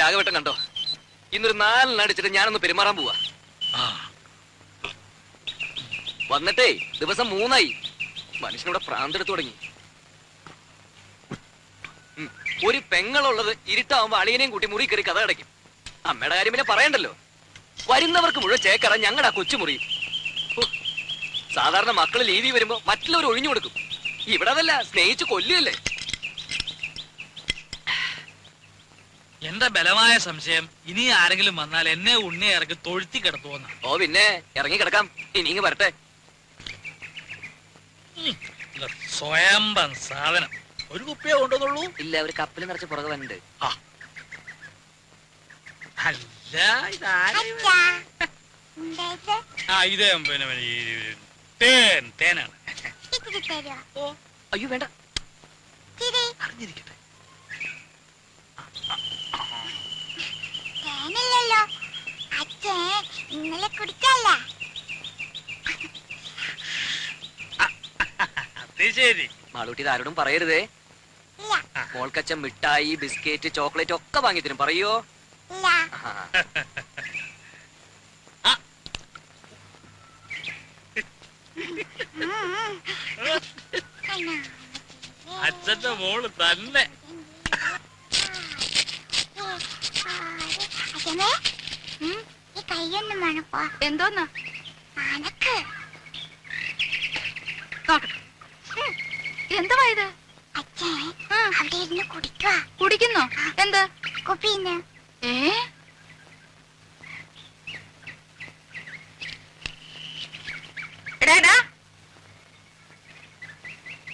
രാഘവട്ടം കണ്ടോ? ഇന്നൊരു 4 അടിച്ചിട്ട് ഞാനൊന്ന് പെരുമാറാൻ പോവാ. വന്നിട്ടേ ദിവസം 3 മനുഷ്യനോടെ പ്രാന്തെടുത്തു തുടങ്ങി. ഒരു പെങ്ങളുള്ളത് ഇരുട്ടാവുമ്പോ അളിയനെയും കൂട്ടി മുറി കയറി കഥ അടയ്ക്കും. അമ്മയുടെ കാര്യം പിന്നെ പറയണ്ടല്ലോ. വരുന്നവർക്ക് മുഴുവൻ ചേക്കറ ഞങ്ങളുടെ ആ കൊച്ചുമുറി. സാധാരണ മക്കള് ലീവി വരുമ്പോ മറ്റുള്ളവർ ഒഴിഞ്ഞു കൊടുക്കും. ഇവിടെ അതല്ല, സ്നേഹിച്ചു കൊല്ലുകയല്ലേ. എന്റെ ബലമായ സംശയം ഇനി ആരെങ്കിലും വന്നാൽ എന്നെ ഉണ്ണിയെ ഇറക്കി തൊഴുത്തി കിടത്തുവന്ന. ഓ പിന്നെ ഇറങ്ങി കിടക്കാം. ഇനി വരട്ടെ. സ്വയംഭം സാധനം. ഒരു കുപ്പിയെ കൊണ്ടുവന്നുള്ളൂ? ഇല്ല, ഒരു കപ്പിൽ നിറച്ച് പുറകെ വന്നിട്ട്. അല്ല ഇത് പിന്നെ തേനാണ്. അയ്യോ വേണ്ട, അറിഞ്ഞിരിക്കട്ടെ. ഇന്നലെ കുടിക്കല്ല. ശരി മാളൂട്ടി ആരോടും പറയരുതേ. മോൾക്കച്ഛൻ മിഠായി, ബിസ്ക്കറ്റ്, ചോക്ലേറ്റ് ഒക്കെ വാങ്ങി തരും. പറയോ? അച്ഛന്റെ മോള് തന്നെ. കൈയൊന്നും വേണപ്പോ. എന്തോന്നാ? എന്തുവാ ഇത്? അച്ഛൻ അവിടെ ഇരുന്ന് കുടിക്കുക. കുടിക്കുന്നോ? എന്ത് കുപ്പിന്ന്?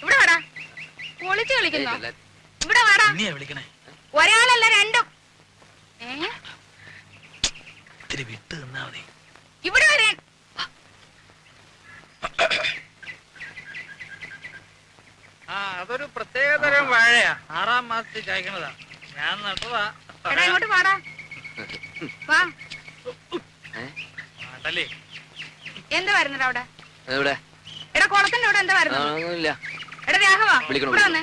ഇവിടെ വാടാ. പൊളിച്ച് കളിക്കുന്നോ? ഇവിടെ വാടാ. വിളിക്കണേ. ഒരാളല്ല രണ്ടും. ഇത്തിരി വിട്ട് നിന്നാ മതി. ഇവിടെ വരാൻ. അതൊരു പ്രത്യേകതരം വാഴയാ. 6ാം മാസത്തിൽ കായ്ക്കണതാ. ഞാൻ നട്ടതാ. ഇങ്ങോട്ട് വാടാ. വാ. നാട്ടല്ലേ. എന്താ വരുന്നത് അവിടെ? എടാ കുളത്തിന്റെ അവിടെ എന്താ വരുന്നത്? എടാ രാഘവ, ഇവിടെ വന്നേ.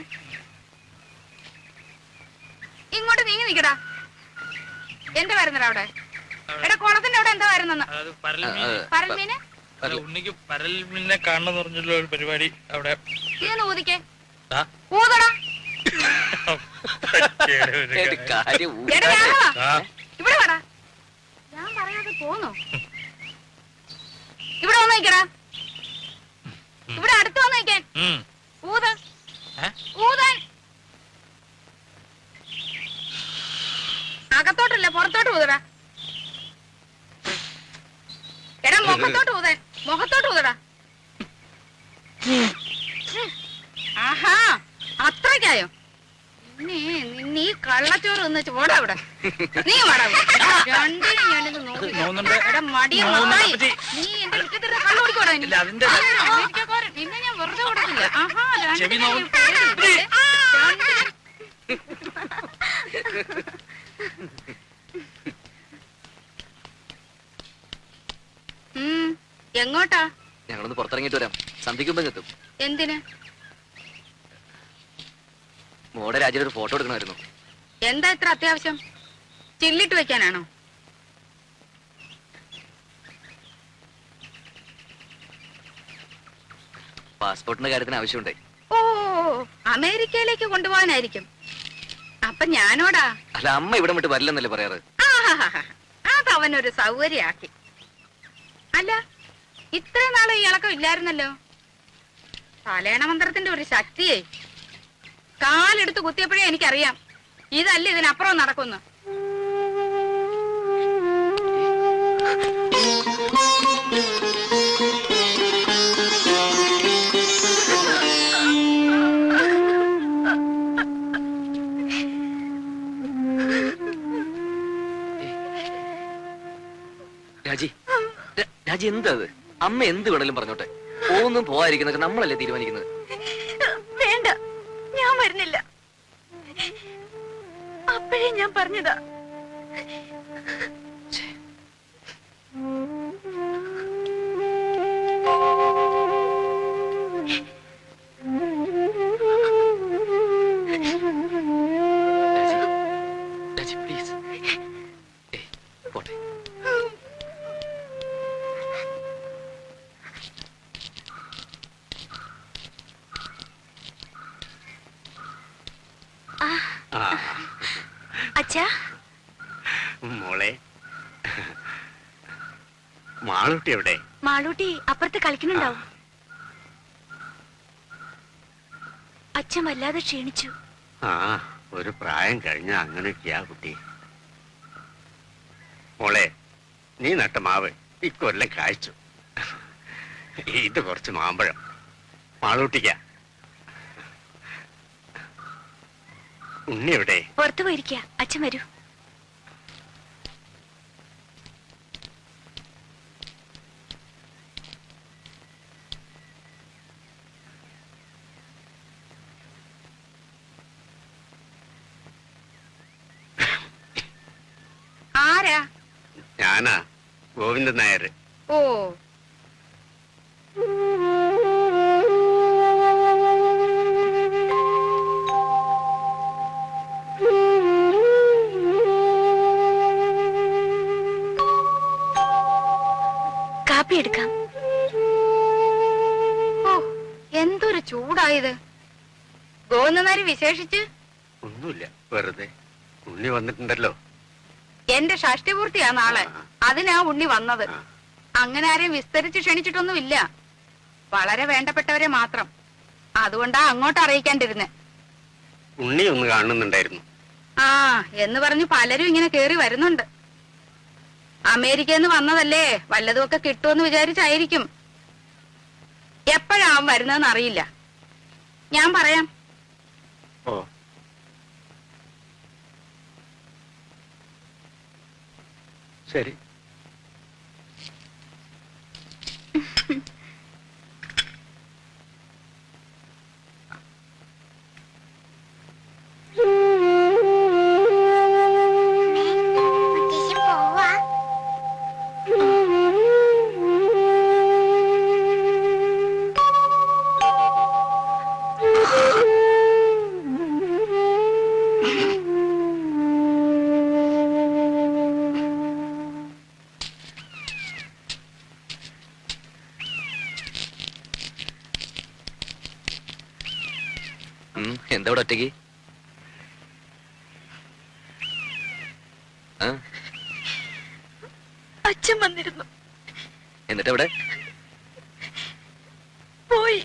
ഇങ്ങോട്ട് നീങ്ങി നിക്കടാ. എന്താ വരുന്നത് അവിടെ? എടാ കുളത്തിന്റെ അവിടെ എന്താ വരുന്നെന്ന്? പരൽമീന്. ഉണ്ണിക്ക് പരൽമീനെ കാണണമെന്ന് പറഞ്ഞുള്ള ഒരു പരിപാടി അവിടെ. ഇതൊന്ന് ഊതിക്കേ. ഊതടാ. ഇവിടെ വാടാ. ഞാൻ പറയാതെ പോന്നോ? ഇവിടെ വന്ന് നിക്കടാ. ഇവിടെ അടുത്ത് വന്ന് നിക്കാൻ. ഊതാൻ ഊതാൻ. അകത്തോട്ടല്ല, പുറത്തോട്ട് ഊതടാ. എടാ മുഖത്തോട്ട് ഊതാൻ. മുഖത്തോട്ട് ഊതടാ. ആഹാ, അത്രയ്ക്കായോ? നിന്നെ ഈ കള്ളച്ചോറ് ഒന്ന് ചോടാ ഇവിടെ. നീ വാടാ. രണ്ടിനും ഞാനിത് നോക്കി. മടിയ നീ എന്റെ വിട്ടിട്ട് കള്ളു കുടിക്കോടാ. നിന്നെ ഞാൻ വെറുതെ കൊടുക്കില്ല. ആഹാ, എങ്ങോട്ടാ? ഞങ്ങളൊന്ന് പുറത്തിറങ്ങിട്ട് വരാം. സന്ധിക്കുമ്പോ എത്തും. എന്തിന്? മോടെ രാജ്യത്ത് ഒരു ഫോട്ടോ എടുക്കണമായിരുന്നു. എന്താ ഇത്ര അത്യാവശ്യം? ചില്ലിട്ട് വെക്കാനാണോ? പാസ്പോർട്ടിന്റെ കാര്യത്തിന് ആവശ്യമുണ്ടേ. ഓ, അമേരിക്കയിലേക്ക് കൊണ്ടുപോകാനായിരിക്കും. അപ്പൊ ഞാനോടാ? അല്ല, അമ്മ ഇവിടെ വിട്ട് വരില്ലെന്നല്ലേ പറയാറ്. അതവനൊരു സൗകര്യാക്കി. അല്ല, ഇത്രയും നാളെ ഈ ഇളക്കം ഇല്ലായിരുന്നല്ലോ. തലേണ മന്ത്രത്തിന്റെ ഒരു ശക്തിയെ കാലെടുത്ത് കുത്തിയപ്പോഴേ എനിക്കറിയാം ഇതല്ല ഇതിനപ്പുറം നടക്കുന്നു. രാജി എന്താ അത്? അമ്മ എന്ത് വേണേലും പറഞ്ഞോട്ടെ. ഒന്നും പോവാതിരിക്കുന്നൊക്കെ നമ്മളല്ലേ തീരുമാനിക്കുന്നത്. വേണ്ട, ഞാൻ വരുന്നില്ല. അപ്പോഴേ ഞാൻ പറഞ്ഞതാ. രാജി പ്ലീസ്. അച്ഛാ മോളെ, മാളൂട്ടി എവിടെ? മാളൂട്ടി അപ്പുറത്ത് കളിക്കുന്നുണ്ടാവും. അച്ഛൻ വല്ലാതെ ക്ഷീണിച്ചു. ആ, ഒരു പ്രായം കഴിഞ്ഞ അങ്ങനെയൊക്കെയാ കുട്ടി. മോളെ, നീ നട്ട മാവ് ഇക്കൊല്ലം കായ്ച്ചു. ഇത് കുറച്ച് മാമ്പഴം മാളൂട്ടിക്ക. ഉണ്ണി എവിടെ? പുറത്തു പോയിരിക്കുക. അച്ഛൻ വരൂ. ആരാ? ഞാനാ, ഗോവിന്ദൻ നായർ. ഓ, കാപ്പി എടുക്കാം. ഓ, എന്തൊരു ചൂടായത്. ഗോവിന്ദനാരി വിശേഷിച്ച് ഒന്നുമില്ല, വെറുതെ. ഉണ്ണി വന്നിട്ടുണ്ടല്ലോ. എന്റെ ഷഷ്ടിപൂർത്തിയാ നാളെ. അതിനാ ഉണ്ണി വന്നത്. അങ്ങനെ ആരെയും വിസ്തരിച്ച് ക്ഷണിച്ചിട്ടൊന്നുമില്ല. വളരെ വേണ്ടപ്പെട്ടവരെ മാത്രം. അതുകൊണ്ടാ അങ്ങോട്ട് അറിയിക്കാണ്ടിരുന്നെ. ഉണ്ണി ഒന്ന് കാണുന്നുണ്ടായിരുന്നു. ആ, എന്ന് പറഞ്ഞു പലരും ഇങ്ങനെ കേറി വരുന്നുണ്ട്. അമേരിക്കയിൽ നിന്ന് വന്നതല്ലേ, വല്ലതുമൊക്കെ കിട്ടുമെന്ന് വിചാരിച്ചായിരിക്കും. എപ്പോഴാവും വരുന്നതെന്ന് അറിയില്ല. ഞാൻ പറയാം. ഓ, ശരി. എന്താ ഇവിടെ ഒറ്റയ്ക്ക്? അച്ഛൻ വന്നിരുന്നു. എന്നിട്ട് എവിടെ പോയി.